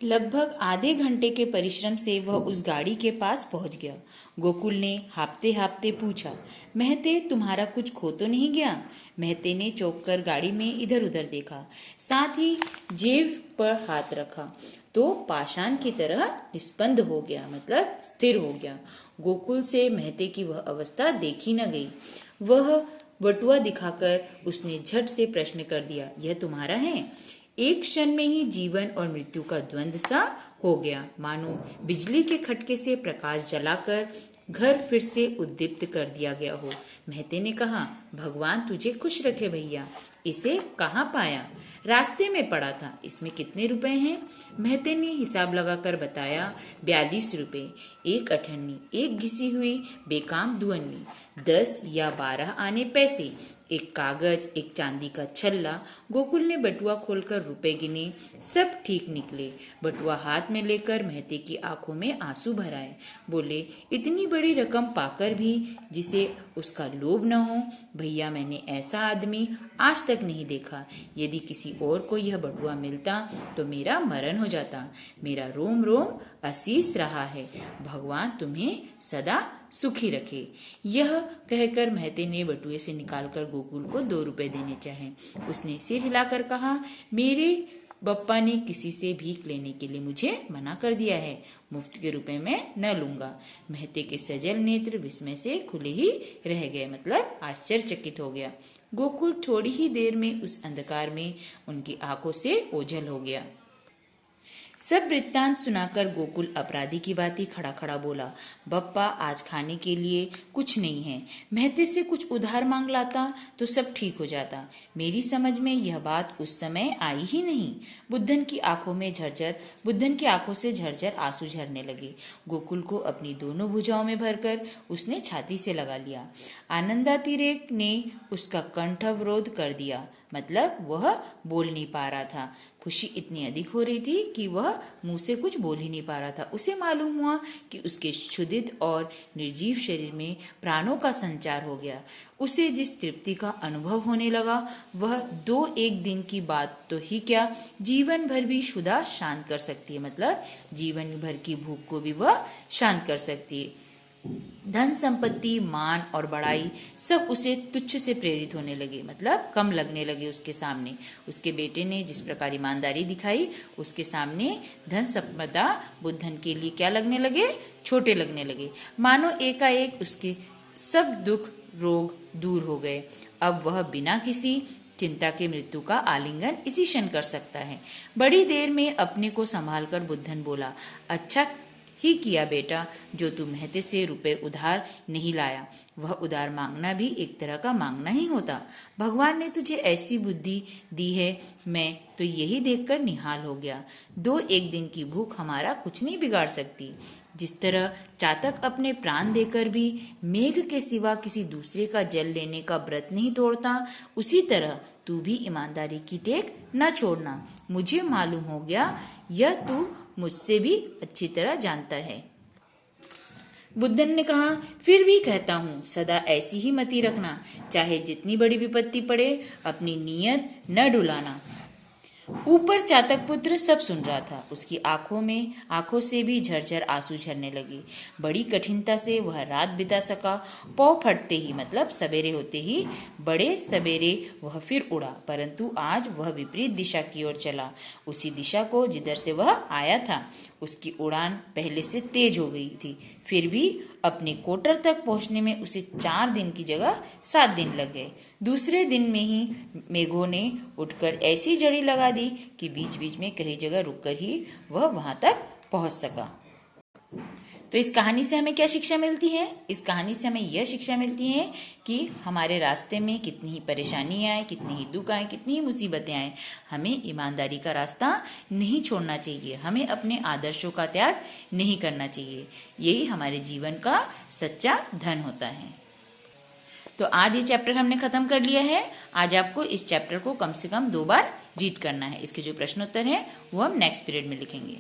लगभग आधे घंटे के परिश्रम से वह उस गाड़ी के पास पहुंच गया। गोकुल ने हाँफते हाँफते पूछा, महते, तुम्हारा कुछ खो तो नहीं गया? महते ने चौंक कर गाड़ी में इधर उधर देखा, साथ ही जेब पर हाथ रखा तो पाषाण की तरह निस्पंद हो गया, मतलब स्थिर हो गया। गोकुल से महते की वह अवस्था देखी न गई। वह बटुआ दिखाकर उसने झट से प्रश्न कर दिया, यह तुम्हारा है? एक क्षण में ही जीवन और मृत्यु का द्वंद्व सा हो गया, मानो बिजली के खटके से प्रकाश जलाकर घर फिर से उद्दीप्त कर दिया गया हो। महते ने कहा, भगवान तुझे खुश रखे भैया, इसे कहाँ पाया? रास्ते में पड़ा था। इसमें कितने रुपए हैं? महते ने हिसाब लगाकर बताया, 42 रुपए, एक अठन्नी, एक घिसी हुई बेकाम दुअन्नी, 10 या 12 आने पैसे, एक कागज, एक चांदी का छल्ला। गोकुल ने बटुआ खोलकर रुपए गिने, सब ठीक निकले। बटुआ हाथ में लेकर महते की आंखों में आंसू भर आए। बोले, इतनी बड़ी रकम पाकर भी जिसे उसका लोभ न हो, भैया मैंने ऐसा आदमी आज तक नहीं देखा। यदि किसी और को यह बटुआ मिलता तो मेरा मरण हो जाता। मेरा रोम रोम असीस रहा है। भगवान तुम्हें सदा सुखी रखे। यह कहकर महते ने बटुए से निकालकर गोकुल को 2 रुपए देने चाहे। उसने सिर हिलाकर कहा, मेरे बप्पा ने किसी से भीख लेने के लिए मुझे मना कर दिया है। मुफ्त के रुपए में न लूंगा। महते के सजल नेत्र विस्मय से खुले ही रह गए, मतलब आश्चर्यचकित हो गया। गोकुल थोड़ी ही देर में उस अंधकार में उनकी आंखों से ओझल हो गया। सब वृत्तांत सुनाकर गोकुल अपराधी की भांति खड़ा खड़ा बोला, बप्पा आज खाने के लिए कुछ नहीं है। महते से कुछ उधार मांग लाता तो सब ठीक हो जाता। मेरी समझ में यह बात उस समय आई ही नहीं। बुद्धन की आंखों से झरझर आंसू झरने लगे। गोकुल को अपनी दोनों भुजाओं में भरकर उसने छाती से लगा लिया। आनंदातिरेक ने उसका कंठवरोध कर दिया, मतलब वह बोल नहीं पा रहा था। खुशी इतनी अधिक हो रही थी कि वह मुंह से कुछ बोल ही नहीं पा रहा था। उसे मालूम हुआ कि उसके क्षुधित और निर्जीव शरीर में प्राणों का संचार हो गया। उसे जिस तृप्ति का अनुभव होने लगा वह 2-1 दिन की बात तो ही क्या, जीवन भर भी क्षुधा शांत कर सकती है, मतलब जीवन भर की भूख को भी वह शांत कर सकती है। धन संपत्ति, मान और बड़ाई सब उसे तुच्छ से प्रेरित होने लगे, मतलब कम लगने लगे उसके सामने। उसके बेटे ने जिस प्रकार ईमानदारी दिखाई, उसके सामने धन संपदा बुद्धन के लिए क्या लगने लगे, छोटे लगने लगे। मानो एकाएक उसके सब दुख रोग दूर हो गए। अब वह बिना किसी चिंता के मृत्यु का आलिंगन इसी क्षण कर सकता है। बड़ी देर में अपने को संभालकर बुद्धन बोला, अच्छा ही किया बेटा जो तू महते से रुपए उधार नहीं लाया। वह उधार मांगना भी एक तरह का मांगना ही होता। भगवान ने तुझे ऐसी बुद्धि दी है, मैं तो यही देखकर निहाल हो गया। 2-1 दिन की भूख हमारा कुछ नहीं बिगाड़ सकती। जिस तरह चातक अपने प्राण देकर भी मेघ के सिवा किसी दूसरे का जल लेने का व्रत नहीं तोड़ता, उसी तरह तू भी ईमानदारी की टेक न छोड़ना। मुझे मालूम हो गया, यह तू मुझसे भी अच्छी तरह जानता है। बुद्धन ने कहा, फिर भी कहता हूँ, सदा ऐसी ही मति रखना, चाहे जितनी बड़ी विपत्ति पड़े, अपनी नीयत न डुलाना। ऊपर चातक पुत्र सब सुन रहा था। उसकी आंखों से भी झरझर आंसू झरने लगे। बड़ी कठिनता से वह रात बिता सका। पौ फटते ही, मतलब सवेरे होते ही, बड़े सवेरे वह फिर उड़ा, परंतु आज वह विपरीत दिशा की ओर चला, उसी दिशा को जिधर से वह आया था। उसकी उड़ान पहले से तेज हो गई थी, फिर भी अपने कोटर तक पहुंचने में उसे 4 दिन की जगह 7 दिन लग गए। दूसरे दिन में ही मेघों ने उठकर ऐसी जड़ी लगा दी कि बीच बीच में कई जगह रुककर ही वह वहां तक पहुंच सका। तो इस कहानी से हमें क्या शिक्षा मिलती है? इस कहानी से हमें यह शिक्षा मिलती है कि हमारे रास्ते में कितनी ही परेशानी आए, कितनी ही दुख आए, कितनी ही मुसीबतें आए, हमें ईमानदारी का रास्ता नहीं छोड़ना चाहिए। हमें अपने आदर्शों का त्याग नहीं करना चाहिए। यही हमारे जीवन का सच्चा धन होता है। तो आज ये चैप्टर हमने खत्म कर लिया है। आज आपको इस चैप्टर को कम से कम 2 बार रीड करना है। इसके जो प्रश्नोत्तर हैं वो हम नेक्स्ट पीरियड में लिखेंगे।